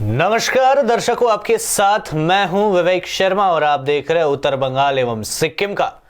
नमस्कार दर्शकों, आपके साथ मैं हूं विवेक शर्मा और आप देख रहे हैं उत्तर बंगाल एवं सिक्किम का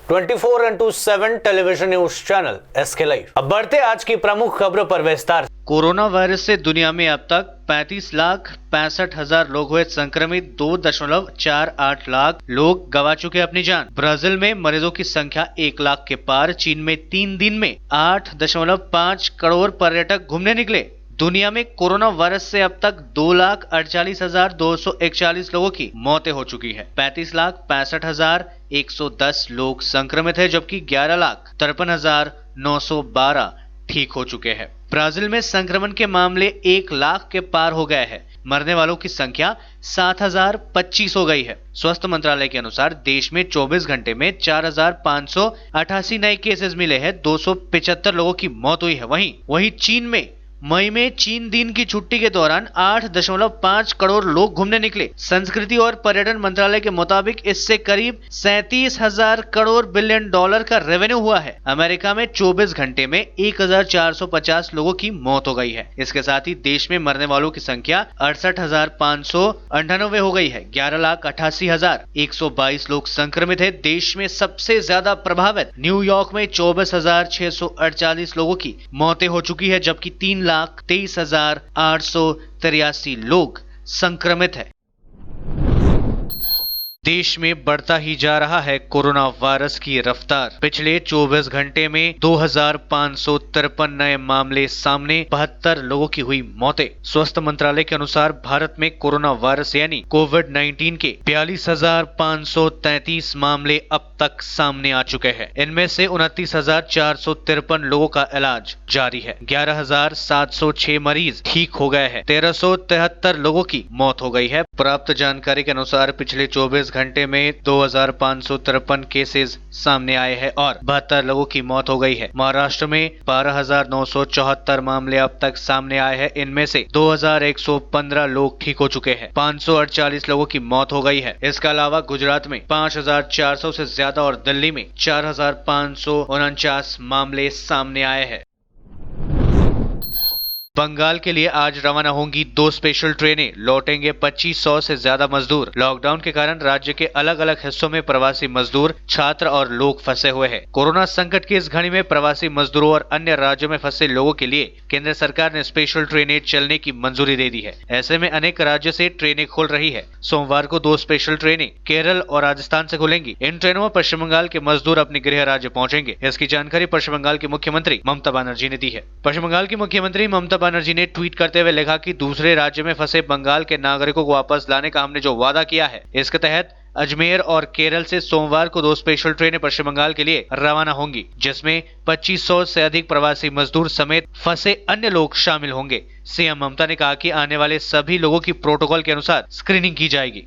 24x7 television news channel SK live. अब बढ़ते आज की प्रमुख खबरों पर विस्तार। कोरोना वायरस से दुनिया में अब तक 35,65,000 लोग हुए संक्रमित। 2.48 लाख लोग गंवा चुके अपनी जान। ब्राजील में मरीजों की संख्या 1 लाख के पार। चीन में 3 दिन में 8.5 करोड़ पर्यटक घूमने निकले। दुनिया में कोरोना वायरस से अब तक 2,48,241 लोगों की मौतें हो चुकी है। 35,65,110 लोग संक्रमित है, जबकि 11,53,912 ठीक हो चुके हैं। ब्राजील में संक्रमण के मामले 1 लाख के पार हो गए हैं। मरने वालों की संख्या 7,025 हो गई है। स्वास्थ्य मंत्रालय के अनुसार देश में 24 घंटे में 4,588 नए केसेस मिले हैं। 275 लोगों की मौत हुई है। वहीं चीन में मई में 3 दिन की छुट्टी के दौरान 8.5 करोड़ लोग घूमने निकले। संस्कृति और पर्यटन मंत्रालय के मुताबिक इससे करीब 37,000 करोड़ बिलियन डॉलर का रेवेन्यू हुआ है। अमेरिका में 24 घंटे में 1,450 लोगों की मौत हो गई है। इसके साथ ही देश में मरने वालों की संख्या 68,598 हो गई है। 11,88,122 लोग संक्रमित है। देश में सबसे ज्यादा प्रभावित न्यूयॉर्क में 24,648 लोगों की मौतें हो चुकी है, जबकि 3,23,883 लोग संक्रमित है। देश में बढ़ता ही जा रहा है कोरोना वायरस की रफ्तार। पिछले 24 घंटे में 2,553 नए मामले सामने, 72 लोगों की हुई मौतें। स्वास्थ्य मंत्रालय के अनुसार भारत में कोरोना वायरस यानी कोविड-19 के 42,533 मामले अब तक सामने आ चुके हैं। इनमें से 29,453 लोगों का इलाज जारी है। 11,706 मरीज ठीक हो गए हैं। 1,373 लोगों की मौत हो गई है। प्राप्त जानकारी के अनुसार पिछले 24 घंटे में 2,553 केसेस सामने आए हैं और 72 लोगों की मौत हो गई है। महाराष्ट्र में 12,974 मामले अब तक सामने आए हैं। इनमें से 2,115 लोग ठीक हो चुके हैं। 548 लोगों की मौत हो गई है। इसके अलावा गुजरात में 5,400 से ज्यादा और दिल्ली में 4,549 मामले सामने आए हैं। बंगाल के लिए आज रवाना होंगी 2 स्पेशल ट्रेनें। लौटेंगे 2500 से ज्यादा मजदूर। लॉकडाउन के कारण राज्य के अलग अलग हिस्सों में प्रवासी मजदूर, छात्र और लोग फंसे हुए हैं। कोरोना संकट की इस घड़ी में प्रवासी मजदूरों और अन्य राज्यों में फंसे लोगों के लिए केंद्र सरकार ने स्पेशल ट्रेनें चलने की मंजूरी दे दी है। ऐसे में अनेक राज्यों से ट्रेनें खुल रही है। सोमवार को 2 स्पेशल ट्रेनें केरल और राजस्थान से खुलेंगी। इन ट्रेनों में पश्चिम बंगाल के मजदूर अपने गृह राज्य पहुंचेंगे। इसकी जानकारी पश्चिम बंगाल की मुख्यमंत्री ममता बनर्जी ने दी है। पश्चिम बंगाल की मुख्यमंत्री ममता बनर्जी ने ट्वीट करते हुए लिखा कि दूसरे राज्य में फंसे बंगाल के नागरिकों को वापस लाने का हमने जो वादा किया है, इसके तहत अजमेर और केरल से सोमवार को 2 स्पेशल ट्रेनें पश्चिम बंगाल के लिए रवाना होंगी, जिसमें 2500 से अधिक प्रवासी मजदूर समेत फंसे अन्य लोग शामिल होंगे। सीएम ममता ने कहा कि आने वाले सभी लोगों की प्रोटोकॉल के अनुसार स्क्रीनिंग की जाएगी।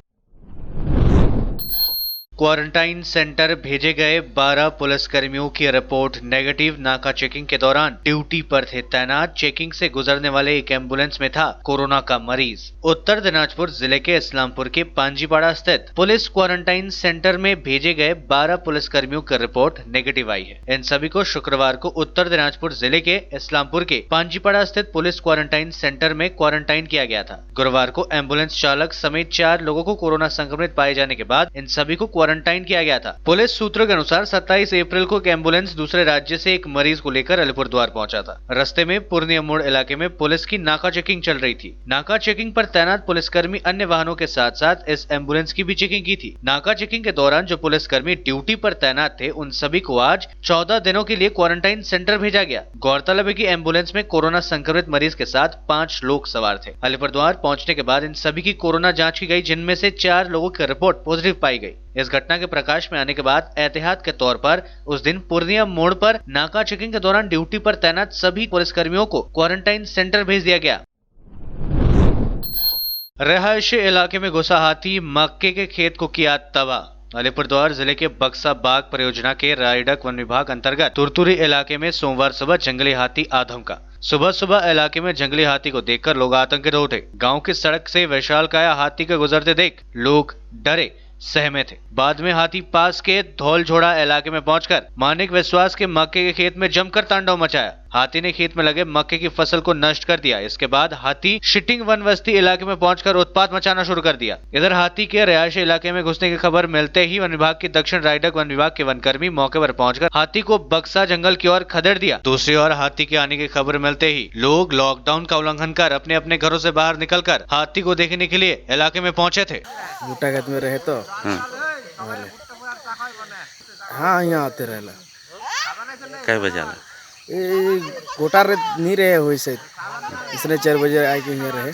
क्वारंटाइन सेंटर भेजे गए 12 पुलिसकर्मियों की रिपोर्ट नेगेटिव। नाका चेकिंग के दौरान ड्यूटी पर थे तैनात। चेकिंग से गुजरने वाले एक एम्बुलेंस में था कोरोना का मरीज। उत्तर दिनाजपुर जिले के इस्लामपुर के पांजीपाड़ा स्थित पुलिस क्वारंटाइन सेंटर में भेजे गए 12 पुलिसकर्मियों की रिपोर्ट नेगेटिव आई है। इन सभी को शुक्रवार को उत्तर दिनाजपुर जिले के इस्लामपुर के पांजीपाड़ा स्थित पुलिस क्वारंटाइन सेंटर में क्वारंटाइन किया गया था। गुरुवार को एम्बुलेंस चालक समेत 4 लोगों को कोरोना संक्रमित पाए जाने के बाद इन सभी को क्वारंटाइन किया गया था। पुलिस सूत्रों के अनुसार 27 अप्रैल को एक एम्बुलेंस दूसरे राज्य से एक मरीज को लेकर अलीपुरद्वार पहुंचा था। रास्ते में पूर्णिया मोड़ इलाके में पुलिस की नाका चेकिंग चल रही थी। नाका चेकिंग पर तैनात पुलिसकर्मी अन्य वाहनों के साथ साथ इस एम्बुलेंस की भी चेकिंग की थी। नाका चेकिंग के दौरान जो पुलिसकर्मी ड्यूटी पर तैनात थे, उन सभी को आज 14 दिनों के लिए क्वारंटाइन सेंटर भेजा गया। गौरतलब है कि एम्बुलेंस में कोरोना संक्रमित मरीज के साथ 5 लोग सवार थे। अलीपुरद्वार पहुंचने के बाद इन सभी की कोरोना जांच की गई, जिनमें से 4 लोगों की रिपोर्ट पॉजिटिव पाई गई। इस घटना के प्रकाश में आने के बाद एहतियात के तौर पर उस दिन पूर्णिया मोड़ पर नाका चेकिंग के दौरान ड्यूटी पर तैनात सभी पुलिसकर्मियों को क्वारंटाइन सेंटर भेज दिया गया। रिहायशी इलाके में घुसा हाथी, मक्के के खेत को किया तबाह। अलीपुरद्वार जिले के बक्सा बाग परियोजना के रायडक वन विभाग अंतर्गत तुरतुरी इलाके में सोमवार सुबह जंगली हाथी आधमका। सुबह सुबह इलाके में जंगली हाथी को देखकर लोग आतंकित उठे। गांव की सड़क से विशालकाय हाथी को गुजरते देख लोग डरे सहमे थे। बाद में हाथी पास के धौलझोड़ा इलाके में पहुंचकर मानिक विश्वास के मक्के के खेत में जमकर तांडव मचाया। हाथी ने खेत में लगे मक्के की फसल को नष्ट कर दिया। इसके बाद हाथी शिटिंग वन बस्ती इलाके में पहुंचकर उत्पात मचाना शुरू कर दिया। इधर हाथी के रिहायशी इलाके में घुसने की खबर मिलते ही वन विभाग की दक्षिण रायडक वन विभाग के वनकर्मी मौके पर पहुंचकर हाथी को बक्सा जंगल की ओर खदेड़ दिया। दूसरी ओर हाथी के आने की खबर मिलते ही लोग लॉकडाउन का उल्लंघन कर अपने अपने घरों से बाहर निकलकर हाथी को देखने के लिए इलाके में पहुंचे थे। बूटा खेत में रहे तो हाँ यहाँ आते रहेला कई बजे आला ये गोटा नहीं रहे हुए से इसने 4 बजे आके यहाँ रहे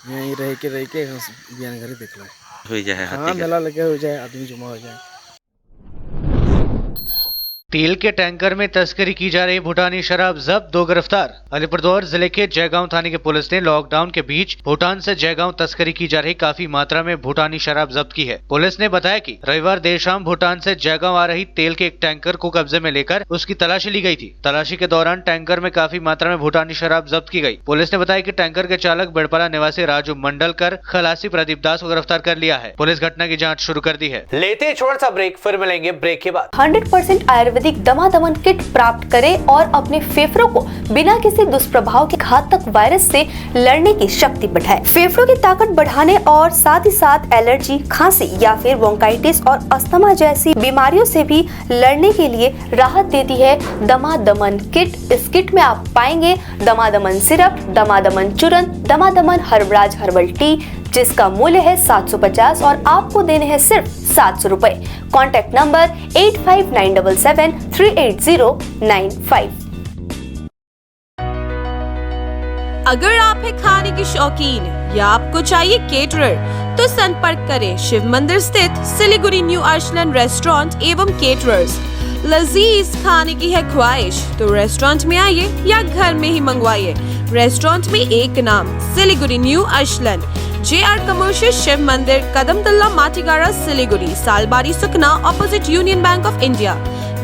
यहीं रह के बिहान घर देखला हो जाए हाँ हाथी मेला लगे हो जाए आदमी जमा हो जाए। तेल के टैंकर में तस्करी की जा रही भूटानी शराब जब्त, 2 गिरफ्तार। अलीपुरद्वार जिले के जयगांव थाने की पुलिस ने लॉकडाउन के बीच भूटान से जयगांव तस्करी की जा रही काफी मात्रा में भूटानी शराब जब्त की है। पुलिस ने बताया कि रविवार देर शाम भूटान से जयगांव आ रही तेल के एक टैंकर को कब्जे में लेकर उसकी तलाशी ली गई थी। तलाशी के दौरान टैंकर में काफी मात्रा में भूटानी शराब जब्त की गई। पुलिस ने बताया कि टैंकर के चालक बेड़पाला निवासी राजू मंडलकर खलासी प्रदीप दास को गिरफ्तार कर लिया है। पुलिस घटना की जाँच शुरू कर दी है। लेते हैं छोटा सा ब्रेक, फिर मिलेंगे ब्रेक के बाद। 100% आयुर्वेदिक दमादमन किट प्राप्त करें और अपने फेफड़ों को बिना किसी दुष्प्रभाव के घातक वायरस से लड़ने की शक्ति बढ़ाएं। फेफड़ों की ताकत बढ़ाने और साथ ही साथ एलर्जी, खांसी या फिर ब्रोंकाइटिस और अस्थमा जैसी बीमारियों से भी लड़ने के लिए राहत देती है दमादमन किट। इस किट में आप पाएंगे दमादमन सिरप, दमादमन चूर्ण, दमादमन हर्बराज हर्बल टी, जिसका मूल्य है 750 और आपको देने हैं सिर्फ 700 रुपए। Contact number 8597738095। अगर आप हैं खाने के शौकीन या आपको चाहिए केटरर, तो संपर्क करें शिव मंदिर स्थित सिलीगुड़ी न्यू अर्शलन रेस्टोरेंट एवं केटरर्स। लजीज खाने की है ख्वाहिश तो रेस्टोरेंट में आइए या घर में ही मंगवाइए। रेस्टोरेंट में एक नाम, Siliguri new Arsalan, JR commercial Shiv Mandir, Kadamtala Matigara, Siliguri, Salbari Sukna, opposite union bank of India.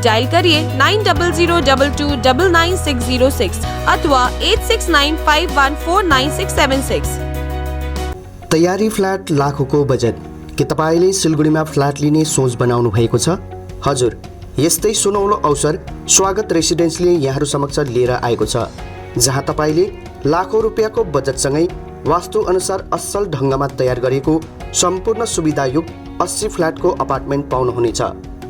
Dial करिए 9002229606 अथवा 8695149676। तयारी फ्ल्याट लाखौंको बजेट के तपाईँले सिलगढीमा फ्ल्याट लिने सोच बनाउनु भएको छ? हजुर, यस्तै सुनौलो अवसर स्वागत रेसिडेन्सले यहाँहरू समक्ष लिएर आएको छ, जहाँ तपाईँले लाखौं रुपियाँको बजेटसँगै वास्तु अनुसार असल ढङ्गमा तयार गरिएको सम्पूर्ण सुविधायुक्त 80 फ्ल्याटको अपार्टमेन्ट पाउनुहुनेछ।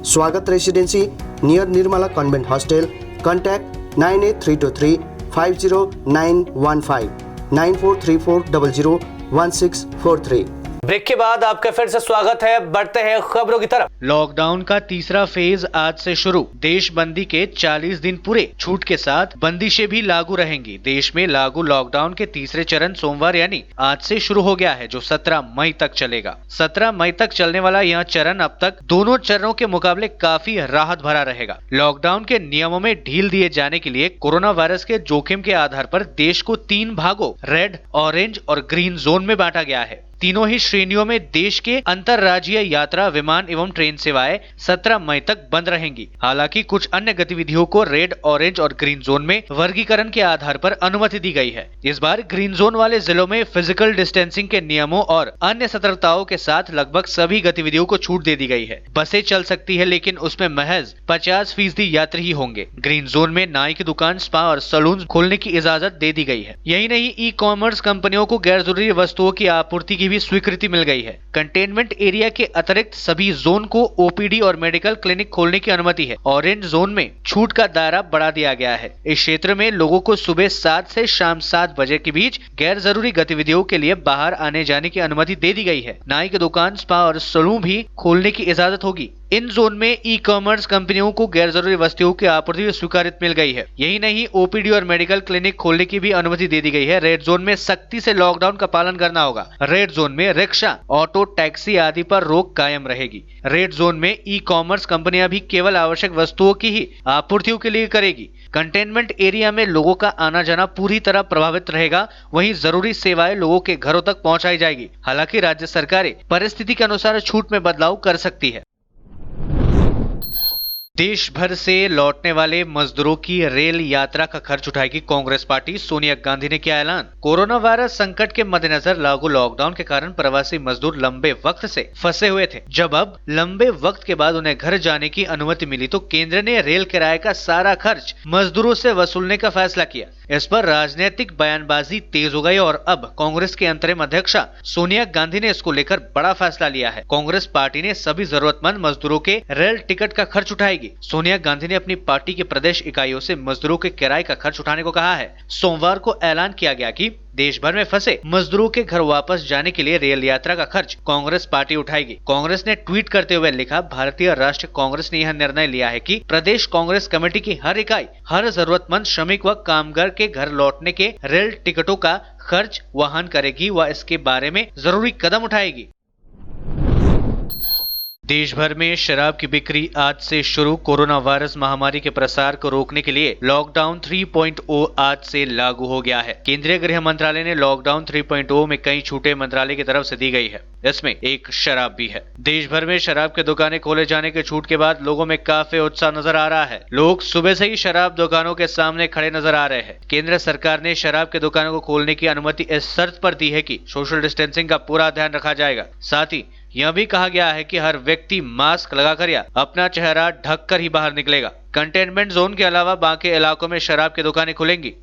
Swagat residency near Nirmala convent hostel. Contact 9832350915 9434001643। Break के बाद आपका फिर से स्वागत है। बढ़ते हैं खबरों की तरफ। लॉकडाउन का तीसरा फेज आज से शुरू। देश बंदी के 40 दिन पूरे। छूट के साथ बंदिशें भी लागू रहेंगी। देश में लागू लॉकडाउन के तीसरे चरण सोमवार यानी आज से शुरू हो गया है, जो 17 मई तक चलेगा। 17 मई तक चलने वाला यह चरण अब तक दोनों चरणों के मुकाबले काफी राहत भरा रहेगा। लॉकडाउन के नियमों में ढील दिए जाने के लिए कोरोना वायरस के जोखिम के आधार पर देश को 3 भागों, रेड, ऑरेंज और ग्रीन जोन में बांटा गया है। तीनों ही श्रेणियों में देश के अंतरराज्यीय यात्रा, विमान एवं ट्रेन सेवाएं 17 मई तक बंद रहेंगी। हालांकि कुछ अन्य गतिविधियों को रेड, ऑरेंज और ग्रीन जोन में वर्गीकरण के आधार पर अनुमति दी गई है। इस बार ग्रीन जोन वाले जिलों में फिजिकल डिस्टेंसिंग के नियमों और अन्य सतर्कताओं के साथ लगभग सभी गतिविधियों को छूट दे दी गई है। बसें चल सकती है, लेकिन उसमें महज 50% यात्री ही होंगे। ग्रीन जोन में नाई की दुकान, स्पा और सलून खोलने की इजाजत दे दी गई है। यही नहीं, ई कॉमर्स कंपनियों को गैर जरूरी वस्तुओं की आपूर्ति की भी स्वीकृति मिल गई है। कंटेनमेंट एरिया के अतिरिक्त सभी जोन को ओपीडी और मेडिकल क्लिनिक खोलने की अनुमति है। ऑरेंज जोन में छूट का दायरा बढ़ा दिया गया है। इस क्षेत्र में लोगों को सुबह 7 से शाम 7 बजे के बीच गैर जरूरी गतिविधियों के लिए बाहर आने जाने की अनुमति दे दी गई है। नाई की दुकान, स्पा और सलून भी खोलने की इजाजत होगी। इन जोन में ई कॉमर्स कंपनियों को गैर जरूरी वस्तुओं की आपूर्ति स्वीकृति मिल गई है। यही नहीं, ओपीडी और मेडिकल क्लिनिक खोलने की भी अनुमति दे दी गई है। रेड जोन में सख्ती से लॉकडाउन का पालन करना होगा। रेड जोन में रिक्शा, ऑटो, टैक्सी आदि पर रोक कायम रहेगी। रेड जोन में ई कॉमर्स कंपनियां भी केवल आवश्यक वस्तुओं की ही आपूर्तियों के लिए करेगी। कंटेनमेंट एरिया में लोगों का आना जाना पूरी तरह प्रभावित रहेगा। वहीं जरूरी सेवाएं लोगों के घरों तक पहुंचाई जाएगी। हालांकि राज्य सरकारें परिस्थिति के अनुसार छूट में बदलाव कर सकती है। देश भर से लौटने वाले मजदूरों की रेल यात्रा का खर्च उठाएगी कांग्रेस पार्टी। सोनिया गांधी ने किया ऐलान। कोरोना वायरस संकट के मद्देनजर लागू लॉकडाउन के कारण प्रवासी मजदूर लंबे वक्त से फंसे हुए थे। जब अब लंबे वक्त के बाद उन्हें घर जाने की अनुमति मिली तो केंद्र ने रेल किराए का सारा खर्च मजदूरों से वसूलने का फैसला किया। इस पर राजनीतिक बयानबाजी तेज हो गई और अब कांग्रेस के अंतरिम अध्यक्षा सोनिया गांधी ने इसको लेकर बड़ा फैसला लिया है। कांग्रेस पार्टी ने सभी जरूरतमंद मजदूरों के रेल टिकट का खर्च उठाएगी। सोनिया गांधी ने अपनी पार्टी के प्रदेश इकाइयों से मजदूरों के किराए का खर्च उठाने को कहा है। सोमवार को ऐलान किया गया कि देश भर में फंसे मजदूरों के घर वापस जाने के लिए रेल यात्रा का खर्च कांग्रेस पार्टी उठाएगी। कांग्रेस ने ट्वीट करते हुए लिखा, भारतीय राष्ट्रीय कांग्रेस ने यह निर्णय लिया है कि प्रदेश कांग्रेस कमेटी की हर इकाई हर जरूरतमंद श्रमिक व कामगार के घर लौटने के रेल टिकटों का खर्च वहन करेगी व इसके बारे में जरूरी कदम उठाएगी। देश भर में शराब की बिक्री आज से शुरू। कोरोना वायरस महामारी के प्रसार को रोकने के लिए लॉकडाउन 3.0 आज से लागू हो गया है। केंद्रीय गृह मंत्रालय ने लॉकडाउन 3.0 में कई छूटें मंत्रालय की तरफ से दी गई है। इसमें एक शराब भी है। देश भर में शराब की दुकानें खोले जाने के छूट के बाद लोगों में काफी उत्साह नजर आ रहा है। लोग सुबह से ही शराब दुकानों के सामने खड़े नजर आ रहे हैं। केंद्र सरकार ने शराब की दुकानों को खोलने की अनुमति इस शर्त पर दी है कि सोशल डिस्टेंसिंग का पूरा ध्यान रखा जाएगा। साथ ही यह भी कहा गया है कि हर व्यक्ति मास्क लगाकर या अपना चेहरा ढककर ही बाहर निकलेगा। कंटेनमेंट जोन के अलावा बाकी इलाकों में शराब की दुकानें खुलेंगी।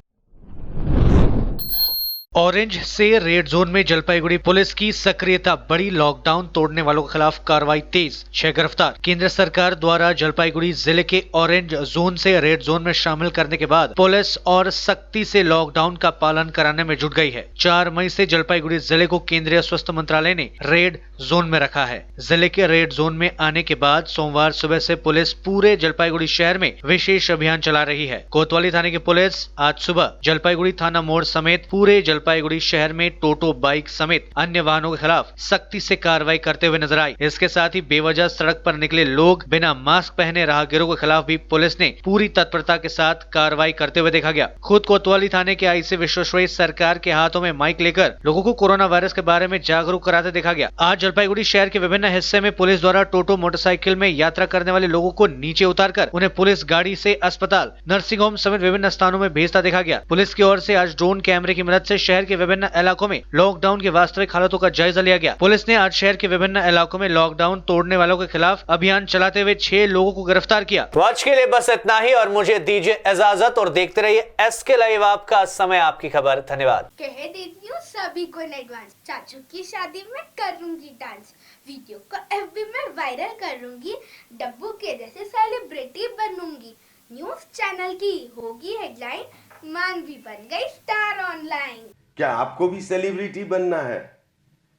ऑरेंज से रेड जोन में जलपाईगुड़ी पुलिस की सक्रियता बढ़ी। लॉकडाउन तोड़ने वालों के खिलाफ कार्रवाई तेज, 6 गिरफ्तार। केंद्र सरकार द्वारा जलपाईगुड़ी जिले के ऑरेंज जोन से रेड जोन में शामिल करने के बाद पुलिस और सख्ती से लॉकडाउन का पालन कराने में जुट गई है। 4 मई से जलपाईगुड़ी जिले को केंद्रीय स्वास्थ्य मंत्रालय ने रेड जोन में रखा है। जिले के रेड जोन में आने के बाद सोमवार सुबह से पुलिस पूरे जलपाईगुड़ी शहर में विशेष अभियान चला रही है। कोतवाली थाने की पुलिस आज सुबह जलपाईगुड़ी थाना मोड़ समेत पूरे जलपाईगुड़ी शहर में टोटो, बाइक समेत अन्य वाहनों के खिलाफ सख्ती से कार्रवाई करते हुए नजर आई। इसके साथ ही बेवजह सड़क पर निकले लोग, बिना मास्क पहने राहगीरों के खिलाफ भी पुलिस ने पूरी तत्परता के साथ कार्रवाई करते हुए देखा गया। खुद कोतवाली थाने के आईसी विश्वेश्वरैया सरकार के हाथों में माइक लेकर लोगों को कोरोना वायरस के बारे में जागरूक कराते देखा गया। आज जलपाईगुड़ी शहर के विभिन्न हिस्से में पुलिस द्वारा टोटो, मोटरसाइकिल में यात्रा करने वाले लोगों को नीचे उतारकर उन्हें पुलिस गाड़ी से अस्पताल, नर्सिंग होम समेत विभिन्न स्थानों में भेजता देखा गया। पुलिस की ओर से आज ड्रोन कैमरे की मदद से शहर के विभिन्न इलाकों में लॉकडाउन की वास्तविक हालतों का जायजा लिया गया। पुलिस ने आज शहर के विभिन्न इलाकों में लॉकडाउन तोड़ने वालों के खिलाफ अभियान चलाते हुए 6 लोगों को गिरफ्तार किया। तो आज के लिए बस इतना ही और मुझे दीजिए इजाजत और देखते रहिए एसके लाइव, आपका समय आपकी खबर। धन्यवाद। कह देती हूँ सभी को इन एडवांस, चाचू की शादी में करूंगी डांस, वीडियो को एफबी में वायरल करूंगी, डब्बू के जैसे सेलिब्रिटी बनूंगी, न्यूज चैनल की होगी हेडलाइन, मानवी बन गई स्टार ऑनलाइन। क्या आपको भी सेलिब्रिटी बनना है?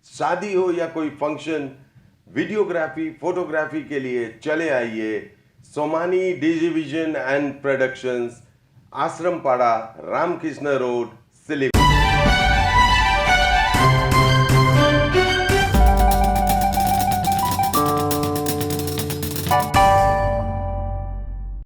शादी हो या कोई फंक्शन, वीडियोग्राफी, फोटोग्राफी के लिए चले आइए सोमानी डिजीविजन एंड प्रोडक्शंस, आश्रम पाड़ा, रामकृष्ण रोड,